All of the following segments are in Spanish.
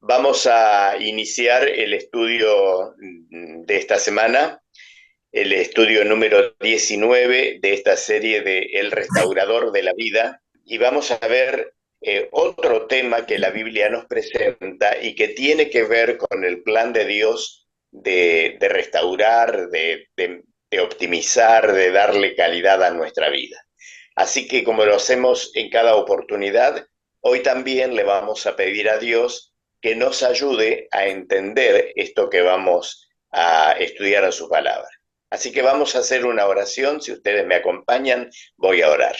Vamos a iniciar el estudio de esta semana, el estudio número 19 de esta serie de El Restaurador de la Vida, y vamos a ver otro tema que la Biblia nos presenta y que tiene que ver con el plan de Dios de restaurar, de optimizar, de darle calidad a nuestra vida. Así que como lo hacemos en cada oportunidad, hoy también le vamos a pedir a Dios que nos ayude a entender esto que vamos a estudiar en su palabra. Así que vamos a hacer una oración. Si ustedes me acompañan, voy a orar.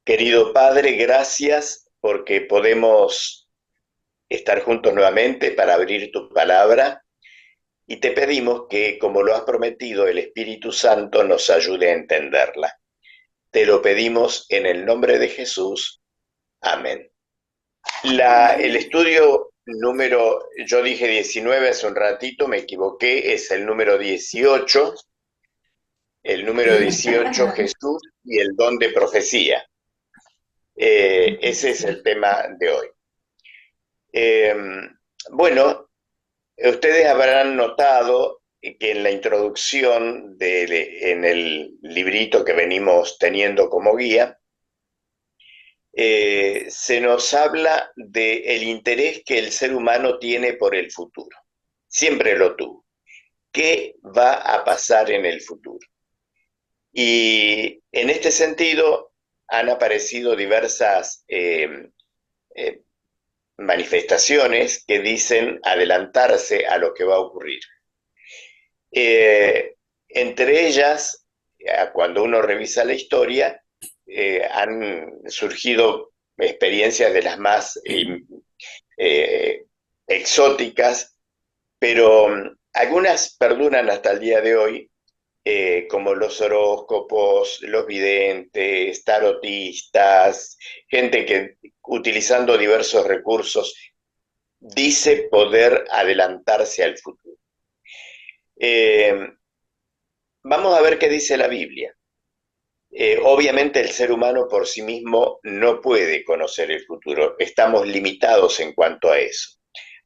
Querido Padre, gracias porque podemos estar juntos nuevamente para abrir tu palabra y te pedimos que, como lo has prometido, el Espíritu Santo nos ayude a entenderla. Te lo pedimos en el nombre de Jesús. Amén. El estudio número, yo dije 19 hace un ratito, me equivoqué, es el número 18. El número 18, Jesús y el don de profecía. Ese es el tema de hoy. Eh, bueno, ustedes habrán notado que en la introducción, en el librito que venimos teniendo como guía, se nos habla del interés que el ser humano tiene por el futuro. Siempre lo tuvo. ¿Qué va a pasar en el futuro? Y en este sentido han aparecido diversas eh, manifestaciones que dicen adelantarse a lo que va a ocurrir. Entre ellas, cuando uno revisa la historia, han surgido experiencias de las más eh, exóticas, pero algunas perduran hasta el día de hoy, como los horóscopos, los videntes, tarotistas, gente que utilizando diversos recursos dice poder adelantarse al futuro. Eh, Vamos a ver qué dice la Biblia. Obviamente el ser humano por sí mismo no puede conocer el futuro, estamos limitados en cuanto a eso.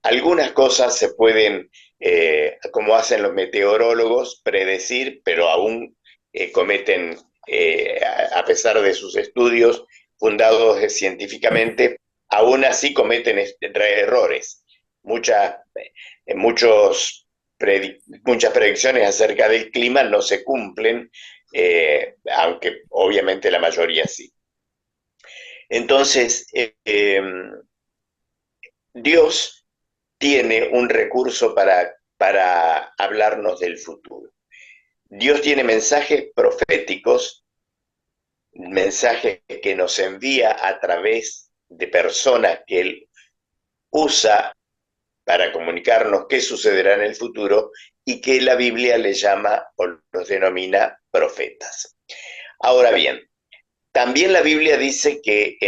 Algunas cosas se pueden, como hacen los meteorólogos, predecir, pero aún cometen, a pesar de sus estudios fundados científicamente, aún así cometen errores. Muchas, muchos muchas predicciones acerca del clima no se cumplen, aunque obviamente la mayoría sí. Entonces, Dios tiene un recurso para hablarnos del futuro. Dios tiene mensajes proféticos, mensajes que nos envía a través de personas que Él usa para comunicarnos qué sucederá en el futuro y que la Biblia le llama o los denomina profetas. Ahora bien, también la Biblia dice que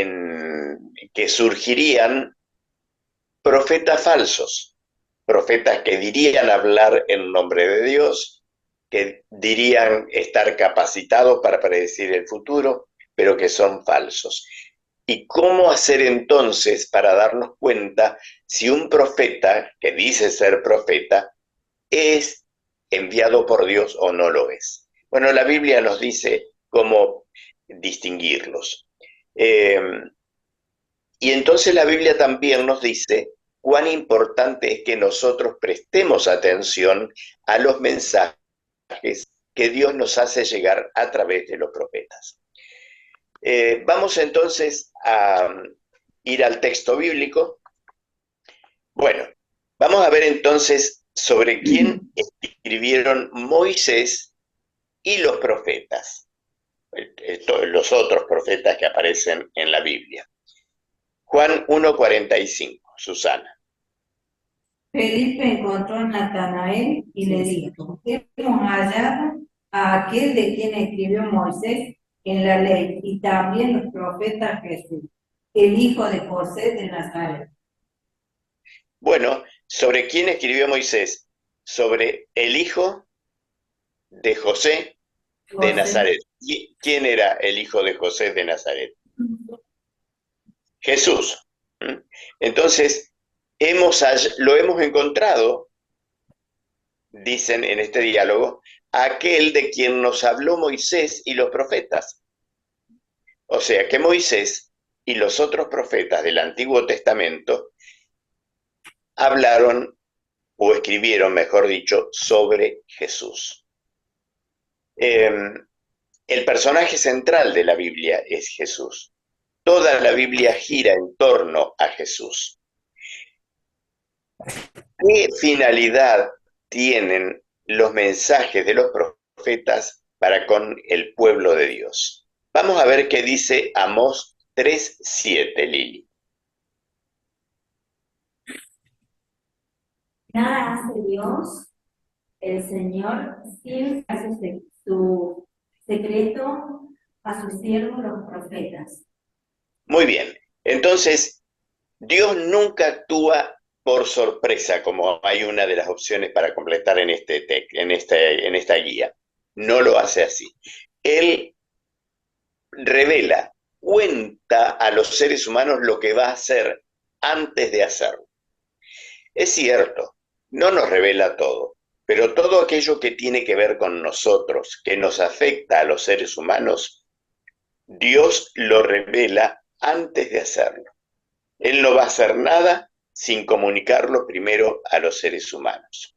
surgirían profetas falsos, profetas que dirían hablar en nombre de Dios, que dirían estar capacitados para predecir el futuro, pero que son falsos. ¿Y cómo hacer entonces para darnos cuenta si un profeta que dice ser profeta es enviado por Dios o no lo es? Bueno, la Biblia nos dice cómo distinguirlos. Eh, y entonces la Biblia también nos dice cuán importante es que nosotros prestemos atención a los mensajes que Dios nos hace llegar a través de los profetas. Vamos entonces a ir al texto bíblico. Bueno, vamos a ver entonces sobre quién escribieron Moisés y los profetas, los otros profetas que aparecen en la Biblia. Juan 1:45, Susana. Felipe encontró a Natanael y le dijo: hemos hallado a aquel de quien escribió Moisés en la ley y también los profetas, Jesús, el hijo de José de Nazaret. Bueno, ¿sobre quién escribió Moisés? Sobre el hijo de José de José. Nazaret. ¿Y quién era el hijo de José de Nazaret? Jesús. ¿Mm? Entonces, lo hemos encontrado, dicen en este diálogo, aquel de quien nos habló Moisés y los profetas. O sea que Moisés y los otros profetas del Antiguo Testamento hablaron o escribieron, mejor dicho, sobre Jesús. El personaje central de la Biblia es Jesús. Toda la Biblia gira en torno a Jesús. ¿Qué finalidad tienen los mensajes de los profetas para con el pueblo de Dios? Vamos a ver qué dice Amós 3:7, Lili. Nada hace Dios, el Señor, sin hacer su secreto a sus siervos los profetas. Muy bien. Entonces, Dios nunca actúa por sorpresa, como hay una de las opciones para completar en esta guía. No lo hace así. Él revela, cuenta a los seres humanos lo que va a hacer antes de hacerlo. Es cierto, no nos revela todo, pero todo aquello que tiene que ver con nosotros, que nos afecta a los seres humanos, Dios lo revela antes de hacerlo. Él no va a hacer nada sin comunicarlo primero a los seres humanos.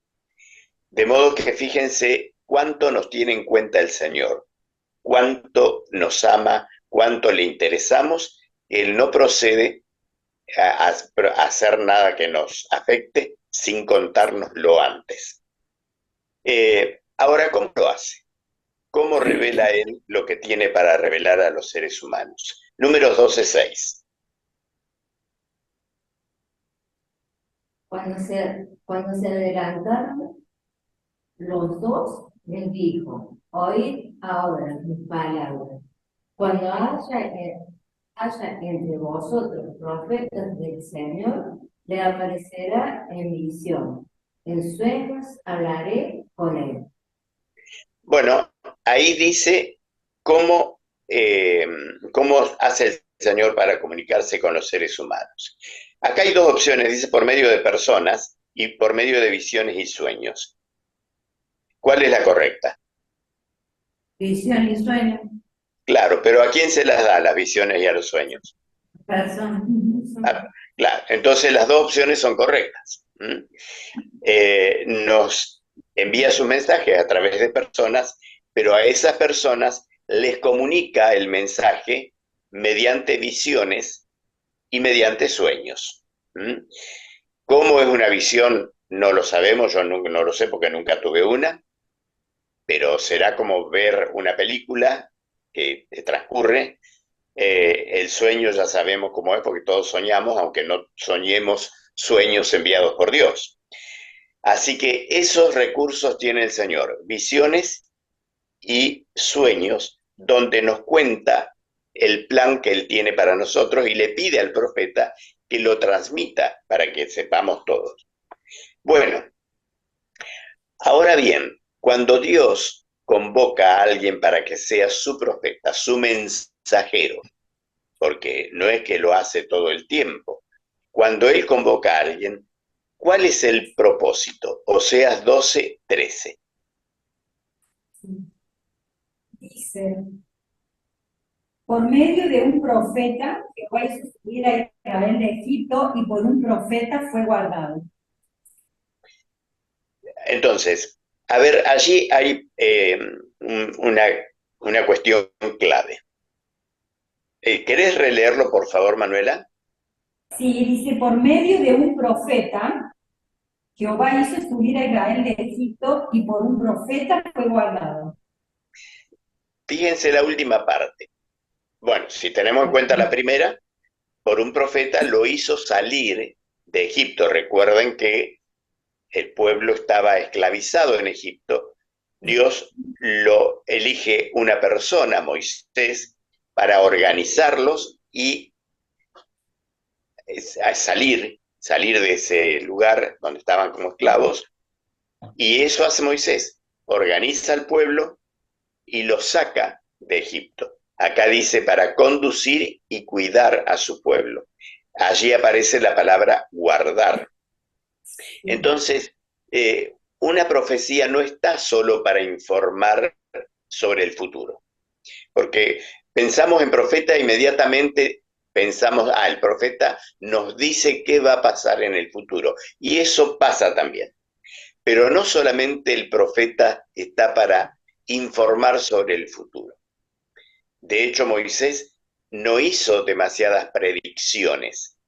De modo que fíjense cuánto nos tiene en cuenta el Señor, cuánto nos ama, cuánto le interesamos. Él no procede a hacer nada que nos afecte sin contárnoslo antes. Ahora, ¿cómo lo hace? ¿Cómo revela Él lo que tiene para revelar a los seres humanos? Números 12:6. Cuando se adelantaron los dos, les dijo, oíd ahora mis palabras. Cuando haya entre vosotros profetas del Señor, le aparecerá en visión. En sueños hablaré con él. Bueno, ahí dice cómo, cómo hace el Señor para comunicarse con los seres humanos. Acá hay dos opciones, dice por medio de personas y por medio de visiones y sueños. ¿Cuál es la correcta? Visión y sueño. Claro, pero ¿a quién se las da las visiones y a los sueños? Personas. Ah, claro, entonces las dos opciones son correctas. Nos envía su mensaje a través de personas, pero a esas personas les comunica el mensaje mediante visiones y mediante sueños. ¿Cómo es una visión? No lo sabemos, yo no lo sé porque nunca tuve una, pero será como ver una película que transcurre. El sueño ya sabemos cómo es porque todos soñamos, aunque no soñemos sueños enviados por Dios. Así que esos recursos tiene el Señor, visiones y sueños, donde nos cuenta el plan que Él tiene para nosotros y le pide al profeta que lo transmita para que sepamos todos. Bueno, ahora bien, cuando Dios convoca a alguien para que sea su profeta, su mensajero, porque no es que lo hace todo el tiempo, cuando Él convoca a alguien, ¿cuál es el propósito? Oseas 12:13. Dice, por medio de un profeta, Jehová hizo subir a Israel de Egipto y por un profeta fue guardado. Entonces, a ver, allí hay una cuestión clave. ¿Querés releerlo, por favor, Manuela? Sí, dice, por medio de un profeta, Jehová hizo subir a Israel de Egipto y por un profeta fue guardado. Fíjense la última parte. Bueno, si tenemos en cuenta la primera, por un profeta lo hizo salir de Egipto. Recuerden que el pueblo estaba esclavizado en Egipto. Dios lo elige una persona, Moisés, para organizarlos y salir de ese lugar donde estaban como esclavos. Y eso hace Moisés, organiza al pueblo y lo saca de Egipto. Acá dice para conducir y cuidar a su pueblo. Allí aparece la palabra guardar. Entonces, una profecía no está solo para informar sobre el futuro, porque pensamos en profeta, inmediatamente pensamos, el profeta nos dice qué va a pasar en el futuro, y eso pasa también. Pero no solamente el profeta está para informar sobre el futuro. De hecho, Moisés no hizo demasiadas predicciones,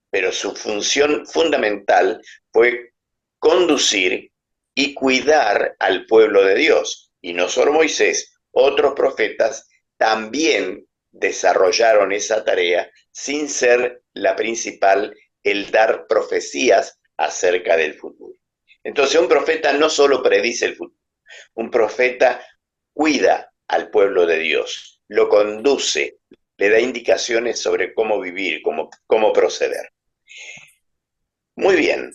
pero su función fundamental fue conducir y cuidar al pueblo de Dios. Y no solo Moisés, otros profetas también desarrollaron esa tarea sin ser la principal el dar profecías acerca del futuro. Entonces un profeta no solo predice el futuro, un profeta cuida al pueblo de Dios, lo conduce, le da indicaciones sobre cómo vivir, cómo proceder. Muy bien,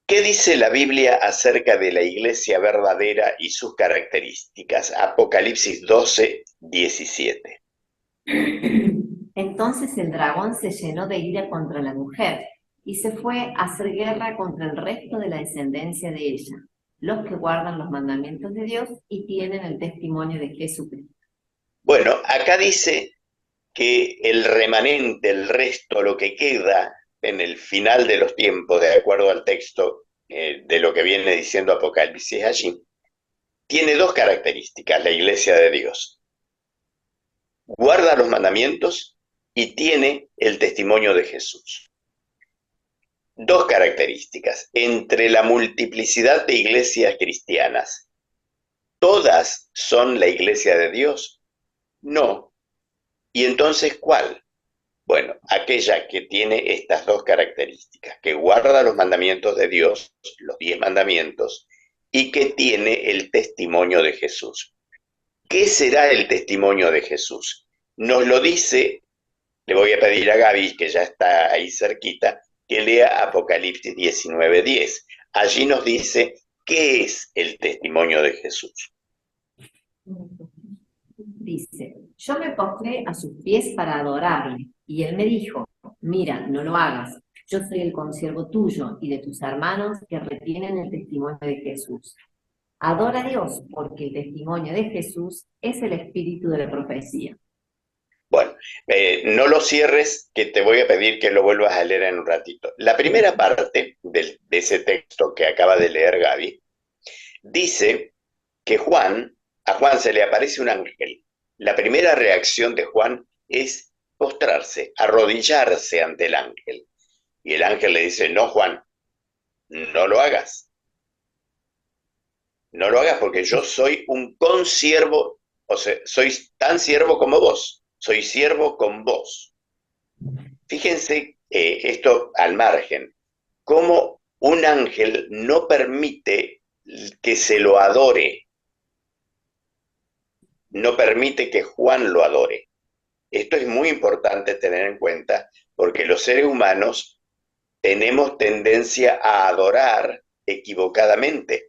¿qué dice la Biblia acerca de la iglesia verdadera y sus características? Apocalipsis 12, 17. Entonces el dragón se llenó de ira contra la mujer y se fue a hacer guerra contra el resto de la descendencia de ella, los que guardan los mandamientos de Dios y tienen el testimonio de Jesucristo. Bueno, acá dice que el remanente, el resto, lo que queda en el final de los tiempos, de acuerdo al texto de lo que viene diciendo Apocalipsis allí, tiene dos características, la iglesia de Dios. Guarda los mandamientos y tiene el testimonio de Jesús. Dos características. Entre la multiplicidad de iglesias cristianas, ¿todas son la iglesia de Dios? No. ¿Y entonces cuál? Bueno, aquella que tiene estas dos características, que guarda los mandamientos de Dios, los 10 mandamientos, y que tiene el testimonio de Jesús. ¿Qué será el testimonio de Jesús? Nos lo dice, le voy a pedir a Gaby, que ya está ahí cerquita, que lea Apocalipsis 19:10. Allí nos dice qué es el testimonio de Jesús. Dice, yo me postré a sus pies para adorarle, y él me dijo, mira, no lo hagas, yo soy el consiervo tuyo y de tus hermanos que retienen el testimonio de Jesús. Adora a Dios, porque el testimonio de Jesús es el espíritu de la profecía. Bueno, no lo cierres, que te voy a pedir que lo vuelvas a leer en un ratito. La primera parte de ese texto que acaba de leer Gaby, dice que a Juan se le aparece un ángel. La primera reacción de Juan es postrarse, arrodillarse ante el ángel. Y el ángel le dice, no, Juan, no lo hagas. No lo hagas porque yo soy un consiervo, o sea, soy tan siervo como vos, soy siervo con vos. Fíjense esto al margen, cómo un ángel no permite que se lo adore, no permite que Juan lo adore. Esto es muy importante tener en cuenta porque los seres humanos tenemos tendencia a adorar equivocadamente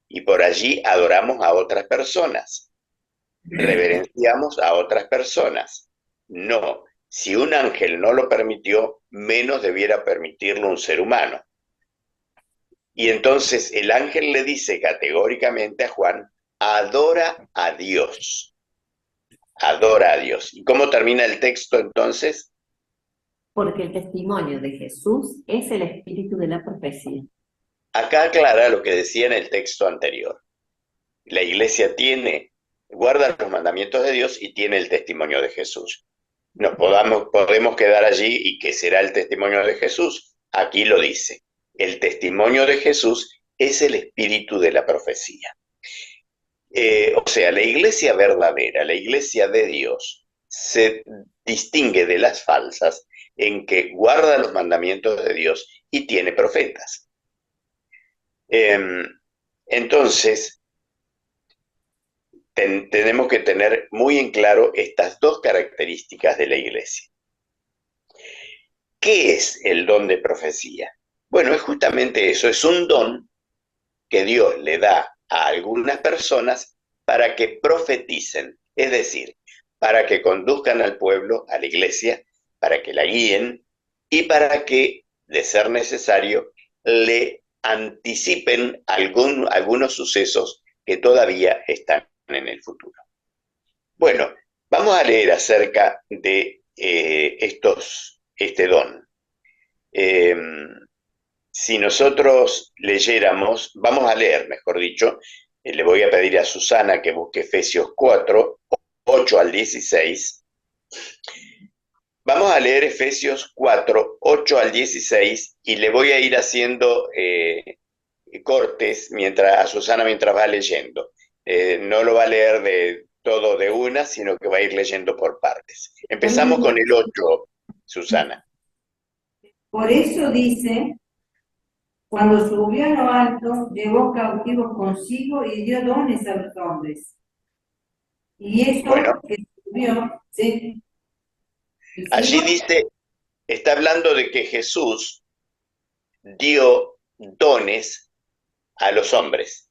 y por allí adoramos a otras personas, reverenciamos a otras personas. No, si un ángel no lo permitió, menos debiera permitirlo un ser humano. Y entonces el ángel le dice categóricamente a Juan, adora a Dios. Adora a Dios. ¿Y cómo termina el texto entonces? Porque el testimonio de Jesús es el espíritu de la profecía. Acá aclara lo que decía en el texto anterior. La iglesia guarda los mandamientos de Dios y tiene el testimonio de Jesús. Podemos quedar allí y ¿qué será el testimonio de Jesús? Aquí lo dice. El testimonio de Jesús es el espíritu de la profecía. O sea, la iglesia verdadera, la iglesia de Dios, se distingue de las falsas en que guarda los mandamientos de Dios y tiene profetas. Entonces, tenemos que tener muy en claro estas dos características de la iglesia. ¿Qué es el don de profecía? Bueno, es justamente eso, es un don que Dios le da a algunas personas para que profeticen, es decir, para que conduzcan al pueblo, a la iglesia, para que la guíen, y para que, de ser necesario, le anticipen algunos sucesos que todavía están en el futuro. Bueno, vamos a leer acerca de este don. Si nosotros leyéramos, vamos a leer, mejor dicho, le voy a pedir a Susana que busque Efesios 4, 8 al 16. Vamos a leer Efesios 4, 8 al 16 y le voy a ir haciendo cortes a Susana mientras va leyendo. No lo va a leer todo de una, sino que va a ir leyendo por partes. Empezamos con el 8, Susana. Por eso dice, cuando subió a lo alto, llevó cautivos consigo y dio dones a los hombres. Y eso Bueno, que subió, ¿sí? Allí dice, está hablando de que Jesús dio dones a los hombres.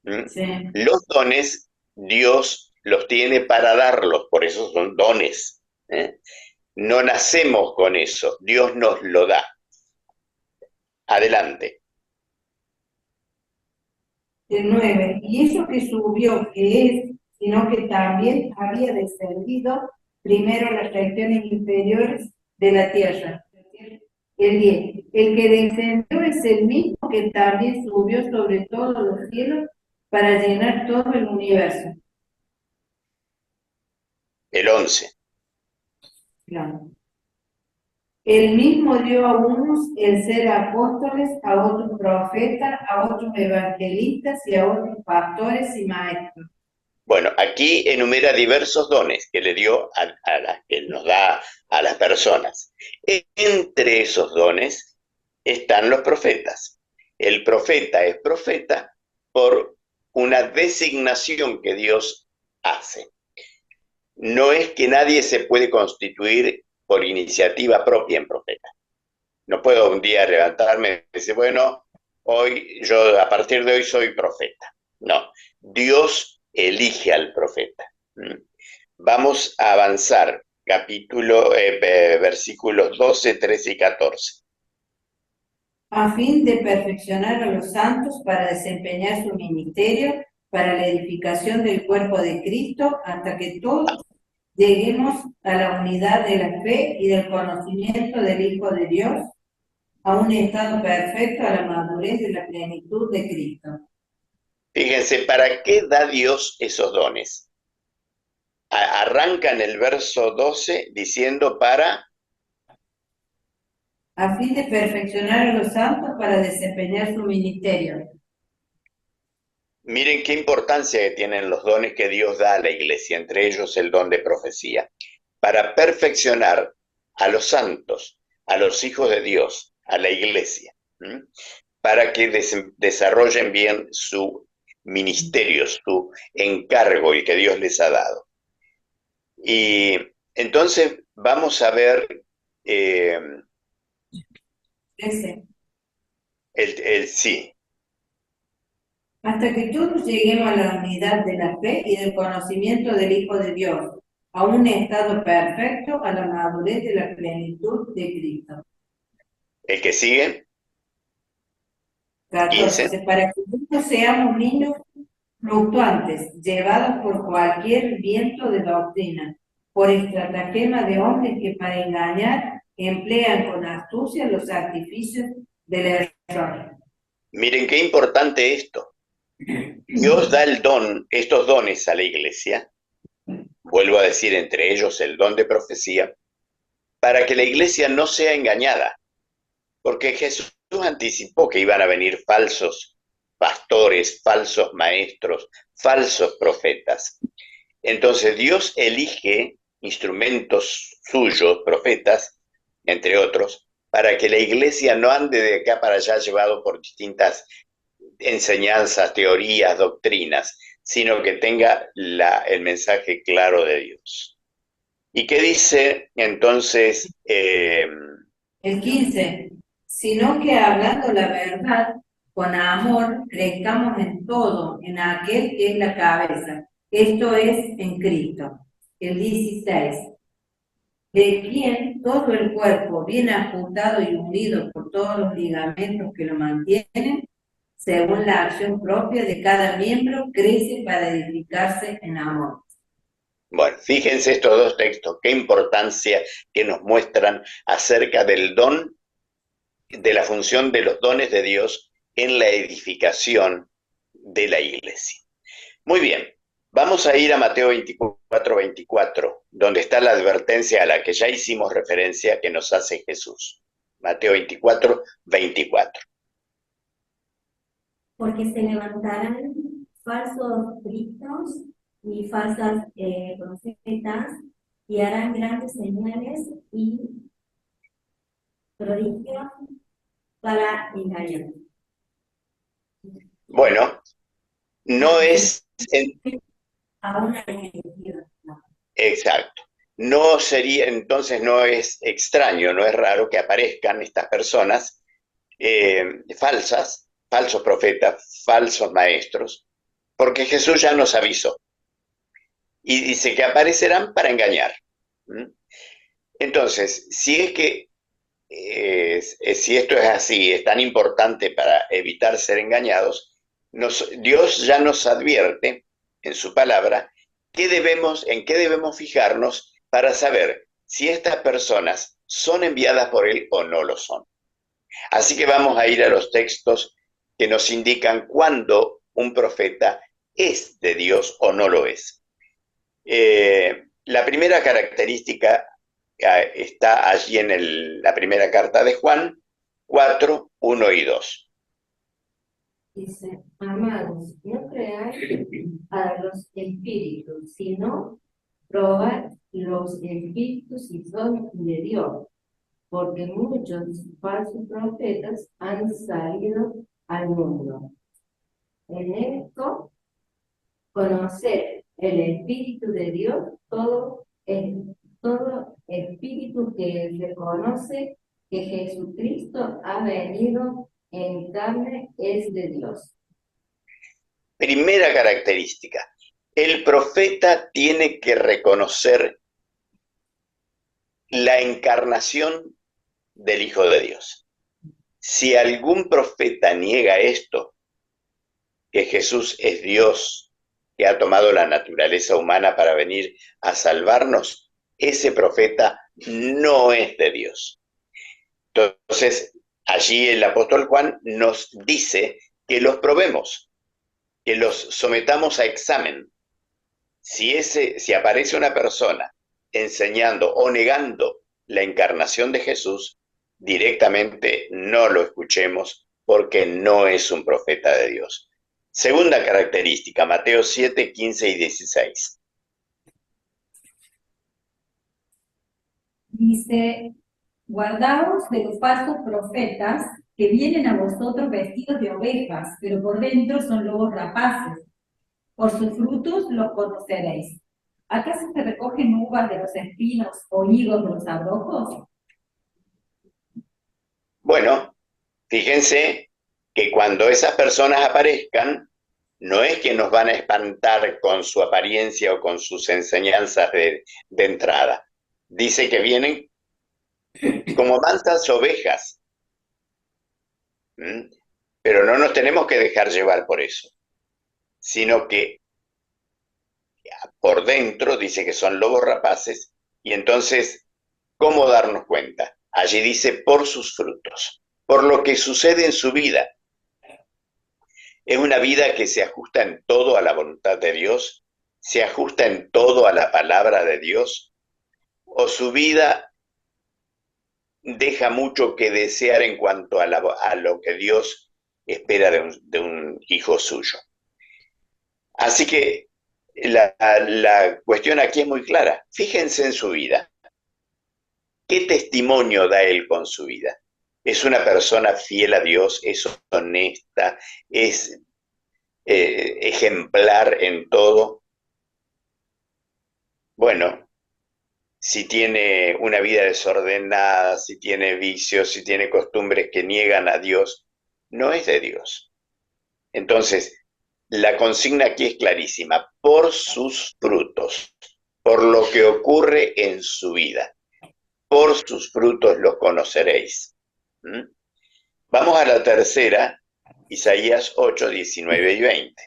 Sí. Los dones Dios los tiene para darlos, por eso son dones. No nacemos con eso, Dios nos lo da. Adelante. El 9. Y eso que subió, que es, sino que también había descendido primero las regiones inferiores de la tierra. El 10. El que descendió es el mismo que también subió sobre todos los cielos para llenar todo el universo. El 11. Claro. El mismo dio a unos el ser apóstoles, a otros profetas, a otros evangelistas y a otros pastores y maestros. Bueno, aquí enumera diversos dones que le dio que nos da a las personas. Entre esos dones están los profetas. El profeta es profeta por una designación que Dios hace. No es que nadie se puede constituir por iniciativa propia en profeta. No puedo un día levantarme y decir, bueno, a partir de hoy soy profeta. No, Dios elige al profeta. Vamos a avanzar, versículos 12, 13 y 14. A fin de perfeccionar a los santos para desempeñar su ministerio, para la edificación del cuerpo de Cristo, hasta que todos lleguemos a la unidad de la fe y del conocimiento del Hijo de Dios, a un estado perfecto, a la madurez de la plenitud de Cristo. Fíjense, ¿para qué da Dios esos dones? Arranca en el verso 12 diciendo a fin de perfeccionar a los santos para desempeñar su ministerio. Miren qué importancia que tienen los dones que Dios da a la iglesia, entre ellos el don de profecía, para perfeccionar a los santos, a los hijos de Dios, a la iglesia, para que desarrollen bien su ministerio, su encargo, el que Dios les ha dado. Y entonces vamos a ver sí. Hasta que todos lleguemos a la unidad de la fe y del conocimiento del Hijo de Dios, a un estado perfecto, a la madurez de la plenitud de Cristo. ¿El que sigue? 14. Para que no seamos niños fluctuantes, llevados por cualquier viento de doctrina, por estratagema de hombres que para engañar emplean con astucia los artificios del error. Miren qué importante esto. Dios da estos dones a la iglesia, vuelvo a decir, entre ellos el don de profecía, para que la iglesia no sea engañada, porque Jesús anticipó que iban a venir falsos pastores, falsos maestros, falsos profetas. Entonces Dios elige instrumentos suyos, profetas, entre otros, para que la iglesia no ande de acá para allá llevado por distintas enseñanzas, teorías, doctrinas, sino que tenga el mensaje claro de Dios. ¿Y qué dice entonces? El 15, sino que hablando la verdad, con amor, crezcamos en todo, en aquel que es la cabeza, esto es en Cristo. El 16. de quien todo el cuerpo, bien ajustado y unido por todos los ligamentos que lo mantienen, según la acción propia de cada miembro, crece para edificarse en amor. Bueno, fíjense estos dos textos, qué importancia que nos muestran acerca del don, de la función de los dones de Dios en la edificación de la iglesia. Muy bien, vamos a ir a Mateo 24:24, donde está la advertencia a la que ya hicimos referencia que nos hace Jesús. Mateo 24:24. Porque se levantarán falsos cristos y falsas profetas y harán grandes señales y prodigios para engañar. Bueno, no es A una elegido. exacto. No sería, entonces no es extraño, no es raro que aparezcan estas personas falsos profetas, falsos maestros, porque Jesús ya nos avisó y dice que aparecerán para engañar. ¿Mm? Entonces, si es que si esto es así, es tan importante para evitar ser engañados, Dios ya nos advierte en su palabra en qué debemos fijarnos para saber si estas personas son enviadas por Él o no lo son. Así que vamos a ir a los textos que nos indican cuándo un profeta es de Dios o no lo es. La primera característica está allí en la primera carta de Juan, 4, 1 y 2. Dice, amados, no creáis a los espíritus, sino probad los espíritus si son de Dios, porque muchos falsos profetas han salido al mundo. En esto, conocer el Espíritu de Dios, todo espíritu que reconoce que Jesucristo ha venido en carne es de Dios. Primera característica, el profeta tiene que reconocer la encarnación del Hijo de Dios. Si algún profeta niega esto, que Jesús es Dios, que ha tomado la naturaleza humana para venir a salvarnos, ese profeta no es de Dios. Entonces, allí el apóstol Juan nos dice que los probemos, que los sometamos a examen. Si aparece una persona enseñando o negando la encarnación de Jesús, directamente no lo escuchemos porque no es un profeta de Dios. Segunda característica, Mateo 7, 15 y 16. Dice, guardaos de los falsos profetas que vienen a vosotros vestidos de ovejas, pero por dentro son lobos rapaces. Por sus frutos los conoceréis. ¿Acaso se recogen uvas de los espinos o higos de los abrojos? Bueno, fíjense que cuando esas personas aparezcan, no es que nos van a espantar con su apariencia o con sus enseñanzas de entrada. Dice que vienen como mansas ovejas. ¿Mm? Pero no nos tenemos que dejar llevar por eso, sino que por dentro dice que son lobos rapaces, y entonces, ¿cómo darnos cuenta? Allí dice por sus frutos, por lo que sucede en su vida. Es una vida que se ajusta en todo a la voluntad de Dios, se ajusta en todo a la palabra de Dios, o su vida deja mucho que desear en cuanto a lo que Dios espera de un hijo suyo. Así que la cuestión aquí es muy clara. Fíjense en su vida. ¿Qué testimonio da él con su vida? ¿Es una persona fiel a Dios? ¿Es honesta? ¿Es ejemplar en todo? Bueno, si tiene una vida desordenada, si tiene vicios, si tiene costumbres que niegan a Dios, no es de Dios. Entonces, la consigna aquí es clarísima, por sus frutos, por lo que ocurre en su vida. por sus frutos los conoceréis. ¿Mm? Vamos a la tercera, Isaías 8, 19 y 20.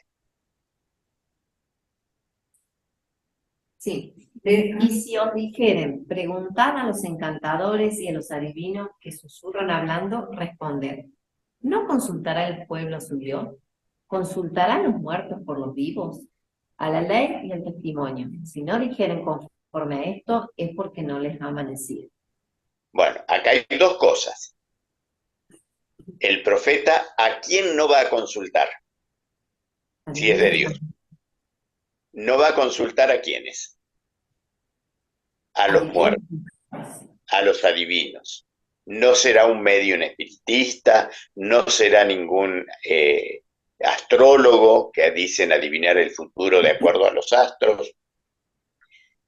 Sí. Y si os dijeren, preguntad a los encantadores y a los adivinos que susurran hablando, responded. ¿No consultará el pueblo a su Dios? ¿Consultarán los muertos por los vivos? A la ley y al testimonio. Si no dijeren conforme a esto, es porque no les ha amanecido. Bueno, acá hay dos cosas. El profeta, ¿a quién no va a consultar? Si es de Dios. No va a consultar a quiénes. A los muertos, a los adivinos. No será un medium espiritista, no será ningún astrólogo que dicen adivinar el futuro de acuerdo a los astros,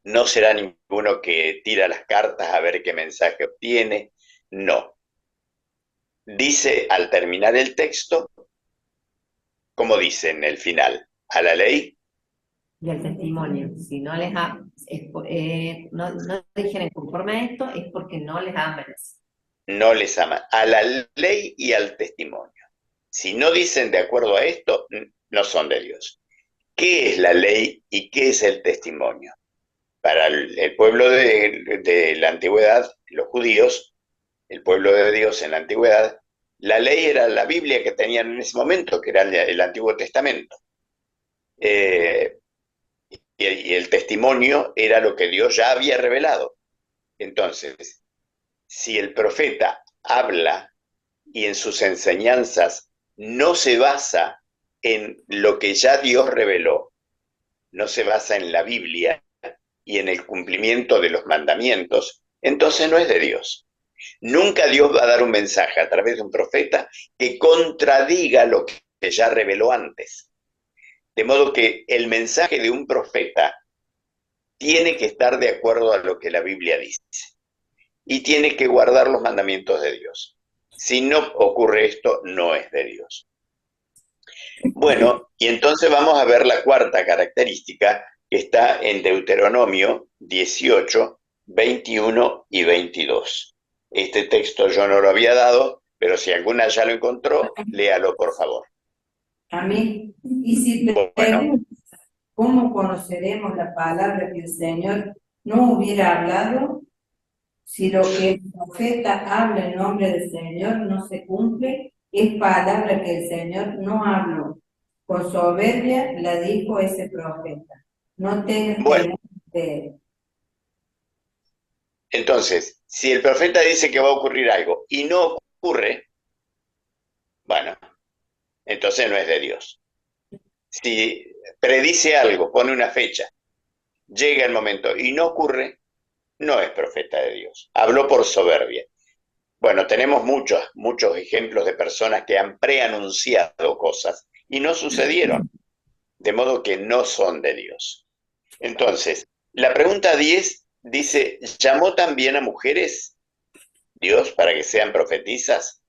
no será ninguno que tira las cartas a ver qué mensaje obtiene, no. Dice al terminar el texto, como dice en el final, a la ley Y al testimonio. Si no les ha, no dijeren conforme a esto, es porque no les ha amanecido. no les ama, a la ley y al testimonio. Si no dicen de acuerdo a esto, no son de Dios. ¿Qué es la ley y qué es el testimonio? Para el pueblo de la antigüedad, los judíos, el pueblo de Dios en la antigüedad, la ley era la Biblia que tenían en ese momento, que era el Antiguo Testamento. Y el testimonio era lo que Dios ya había revelado. Entonces, si el profeta habla y en sus enseñanzas no se basa en lo que ya Dios reveló, no se basa en la Biblia y en el cumplimiento de los mandamientos, entonces no es de Dios. Nunca Dios va a dar un mensaje a través de un profeta que contradiga lo que ya reveló antes. De modo que el mensaje de un profeta tiene que estar de acuerdo a lo que la Biblia dice y tiene que guardar los mandamientos de Dios. Si no ocurre esto, no es de Dios. Bueno, y entonces vamos a ver la cuarta característica que está en Deuteronomio 18, 21 y 22. Este texto yo no lo había dado, pero si alguna ya lo encontró, léalo por favor. A mí, y si te Bueno, preguntas, ¿cómo conoceremos la palabra que el Señor no hubiera hablado? Si lo que el profeta habla en nombre del Señor no se cumple, es palabra que el Señor no habló. Con soberbia la dijo ese profeta. No tengas bueno, temor de él. entonces, si el profeta dice que va a ocurrir algo y no ocurre, bueno, entonces no es de Dios. Si predice algo, pone una fecha, llega el momento y no ocurre, no es profeta de Dios. Habló por soberbia. Bueno, tenemos muchos ejemplos de personas que han preanunciado cosas y no sucedieron, de modo que no son de Dios. Entonces, la pregunta 10 dice, ¿llamó también a mujeres Dios para que sean profetisas?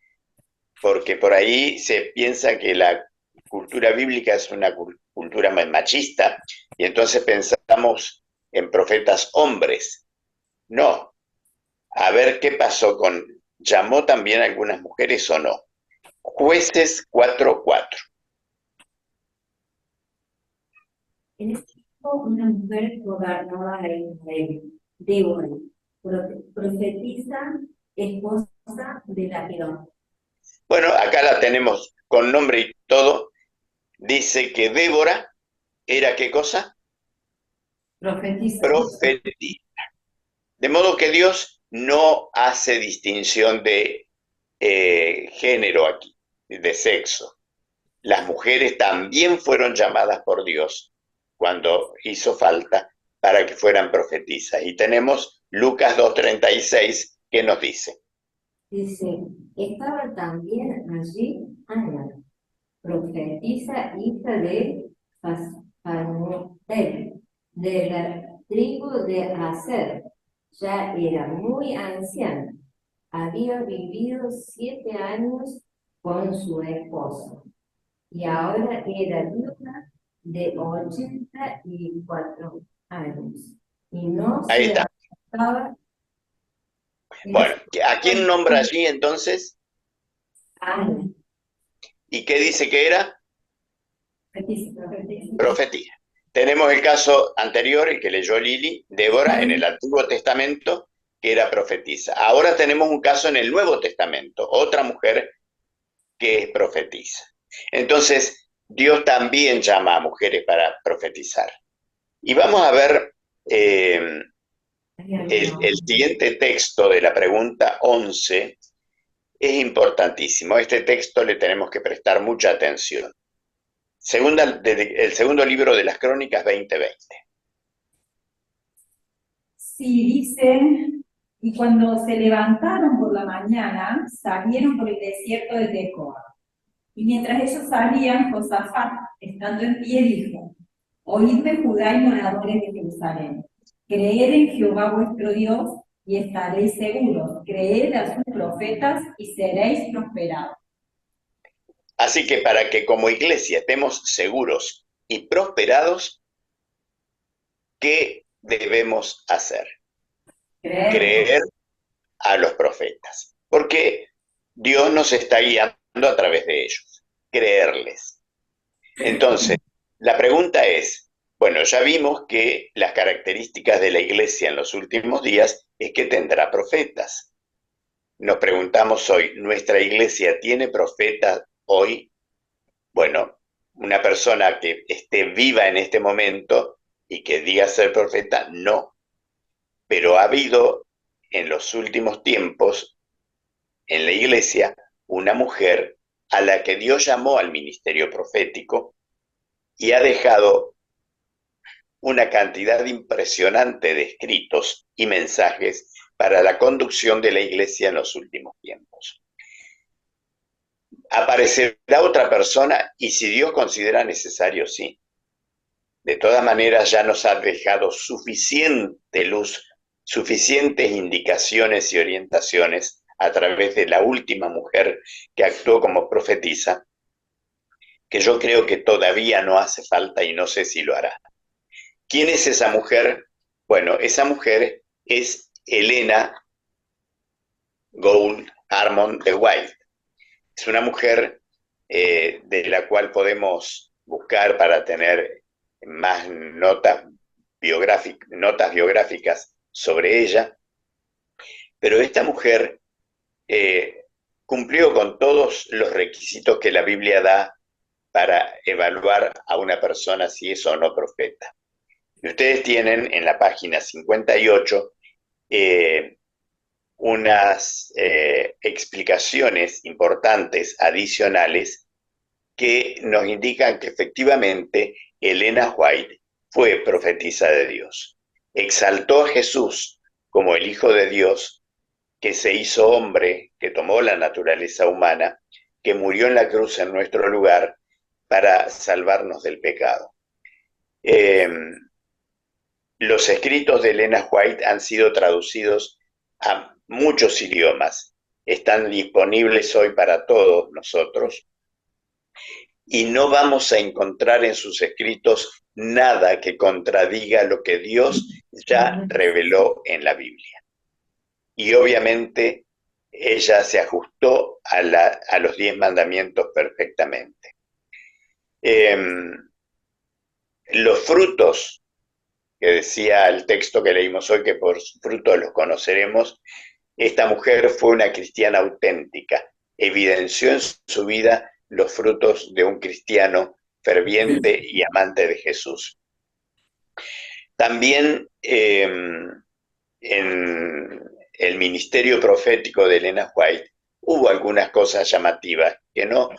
Porque por ahí se piensa que la cultura bíblica es una cultura machista y entonces pensamos en profetas hombres. No. A ver qué pasó con, ¿llamó también a algunas mujeres o no? Jueces 4:4. En este tiempo, una mujer gobernó a Israel, Débora, profetisa, esposa de Lapidón. Bueno, acá la tenemos con nombre y todo. Dice que Débora era ¿qué cosa? Profetiza. Profetisa. De modo que Dios no hace distinción de género aquí, de sexo. Las mujeres también fueron llamadas por Dios cuando hizo falta para que fueran profetisas. Y tenemos Lucas 2:36 que nos dice. Dice, estaba también allí Ana, profetisa, hija de Fanuel, de la tribu de Aser. Ya era muy anciana, había vivido 7 años con su esposo y ahora era viuda de 84 años y no Ahí se está. acostaba Bueno, ¿a quién nombra allí entonces? Ana. ¿Y qué dice que era? Profetiza, profetiza. Profetía. Tenemos el caso anterior, el que leyó Lili, Débora, en el Antiguo Testamento, que era profetisa. Ahora tenemos un caso en el Nuevo Testamento, otra mujer que es profetisa. Entonces, Dios también llama a mujeres para profetizar. Y vamos a ver el siguiente texto de la pregunta 11. Es importantísimo. A este texto le tenemos que prestar mucha atención. El segundo libro de las Crónicas 20:20. Sí, dice, y cuando se levantaron por la mañana, salieron por el desierto de Tecoa. Y mientras ellos salían, Josafat, estando en pie, dijo, oídme Judá y moradores de Jerusalén, creed en Jehová vuestro Dios y estaréis seguros, creed a sus profetas y seréis prosperados. Así que para que como iglesia estemos seguros y prosperados, ¿qué debemos hacer? Creer a los profetas, porque Dios nos está guiando a través de ellos, creerles. Entonces, la pregunta es, bueno, ya vimos que las características de la iglesia en los últimos días es que tendrá profetas. Nos preguntamos hoy, ¿nuestra iglesia tiene profetas hoy? Bueno, una persona que esté viva en este momento y que diga ser profeta, no. Pero ha habido en los últimos tiempos en la iglesia una mujer a la que Dios llamó al ministerio profético y ha dejado una cantidad impresionante de escritos y mensajes para la conducción de la iglesia en los últimos tiempos. Aparecerá otra persona y si Dios considera necesario, sí. De todas maneras ya nos ha dejado suficiente luz, suficientes indicaciones y orientaciones a través de la última mujer que actuó como profetisa, que yo creo que todavía no hace falta y no sé si lo hará. ¿Quién es esa mujer? Bueno, esa mujer es Helena Gould Harmon de White. Es una mujer de la cual podemos buscar para tener más notas biográficas sobre ella, pero esta mujer cumplió con todos los requisitos que la Biblia da para evaluar a una persona si es o no profeta. Y ustedes tienen en la página 58 unas explicaciones importantes adicionales que nos indican que efectivamente Elena White fue profetisa de Dios. Exaltó a Jesús como el Hijo de Dios, que se hizo hombre, que tomó la naturaleza humana, que murió en la cruz en nuestro lugar para salvarnos del pecado. Los escritos de Elena White han sido traducidos a muchos idiomas. Están disponibles hoy para todos nosotros. Y no vamos a encontrar en sus escritos nada que contradiga lo que Dios ya reveló en la Biblia. Y obviamente ella se ajustó a los 10 mandamientos perfectamente. Los frutos, que decía el texto que leímos hoy, que por sus frutos los conoceremos, esta mujer fue una cristiana auténtica, evidenció en su vida los frutos de un cristiano ferviente y amante de Jesús. También en el ministerio profético de Elena White hubo algunas cosas llamativas que no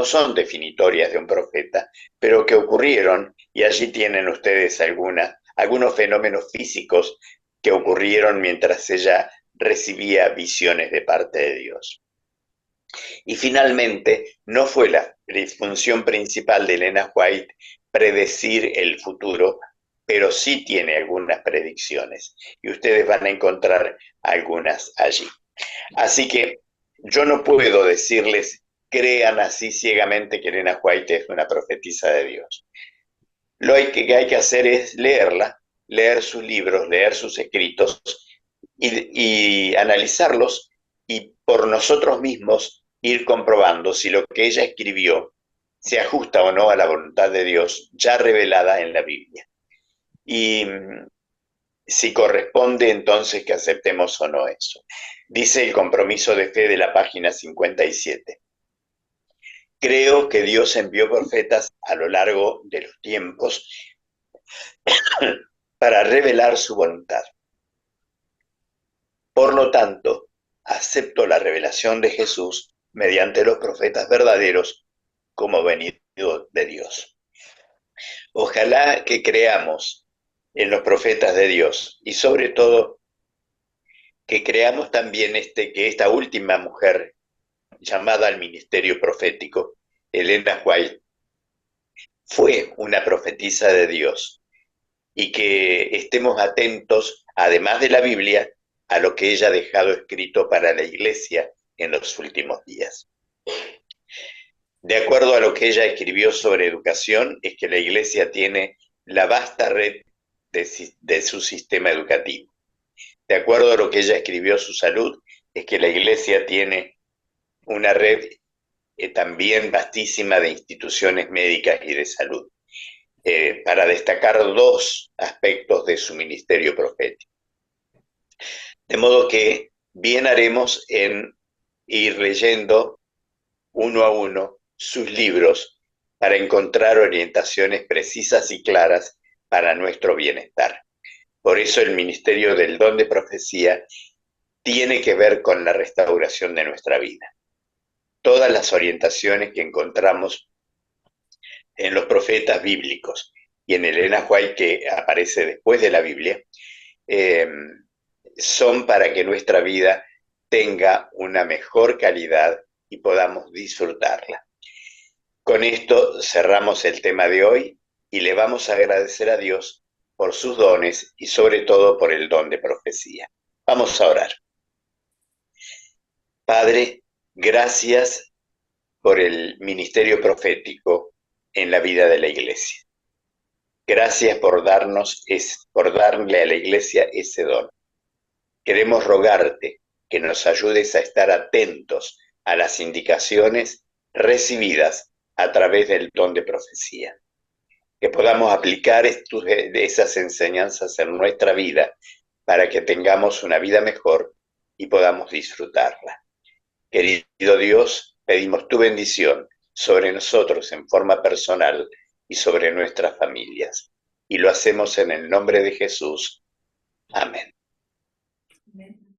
son definitorias de un profeta, pero que ocurrieron, y allí tienen ustedes algunos fenómenos físicos que ocurrieron mientras ella recibía visiones de parte de Dios. Y finalmente, no fue la función principal de Elena White predecir el futuro, pero sí tiene algunas predicciones, y ustedes van a encontrar algunas allí. Así que yo no puedo decirles, crean así ciegamente que Elena White es una profetisa de Dios. Lo que hay que hacer es leerla, leer sus libros, leer sus escritos, y analizarlos y por nosotros mismos ir comprobando si lo que ella escribió se ajusta o no a la voluntad de Dios ya revelada en la Biblia. Y si corresponde entonces que aceptemos o no eso. Dice el compromiso de fe de la página 57. Creo que Dios envió profetas a lo largo de los tiempos para revelar su voluntad. Por lo tanto, acepto la revelación de Jesús mediante los profetas verdaderos como venido de Dios. Ojalá que creamos en los profetas de Dios y sobre todo que creamos también que esta última mujer llamada al ministerio profético, Elena White, fue una profetisa de Dios y que estemos atentos, además de la Biblia, a lo que ella ha dejado escrito para la Iglesia en los últimos días. De acuerdo a lo que ella escribió sobre educación, es que la Iglesia tiene la vasta red de su sistema educativo. De acuerdo a lo que ella escribió sobre salud, es que la Iglesia tiene una red también vastísima de instituciones médicas y de salud, para destacar dos aspectos de su ministerio profético. De modo que bien haremos en ir leyendo uno a uno sus libros para encontrar orientaciones precisas y claras para nuestro bienestar. Por eso el ministerio del don de profecía tiene que ver con la restauración de nuestra vida. Todas las orientaciones que encontramos en los profetas bíblicos y en Elena White, que aparece después de la Biblia, son para que nuestra vida tenga una mejor calidad y podamos disfrutarla. Con esto cerramos el tema de hoy y le vamos a agradecer a Dios por sus dones y sobre todo por el don de profecía. Vamos a orar. Padre, gracias por el ministerio profético en la vida de la Iglesia. Gracias por darle a la Iglesia ese don. Queremos rogarte que nos ayudes a estar atentos a las indicaciones recibidas a través del don de profecía. Que podamos aplicar esas enseñanzas en nuestra vida para que tengamos una vida mejor y podamos disfrutarla. Querido Dios, pedimos tu bendición sobre nosotros en forma personal y sobre nuestras familias. Y lo hacemos en el nombre de Jesús. Amén. Amén.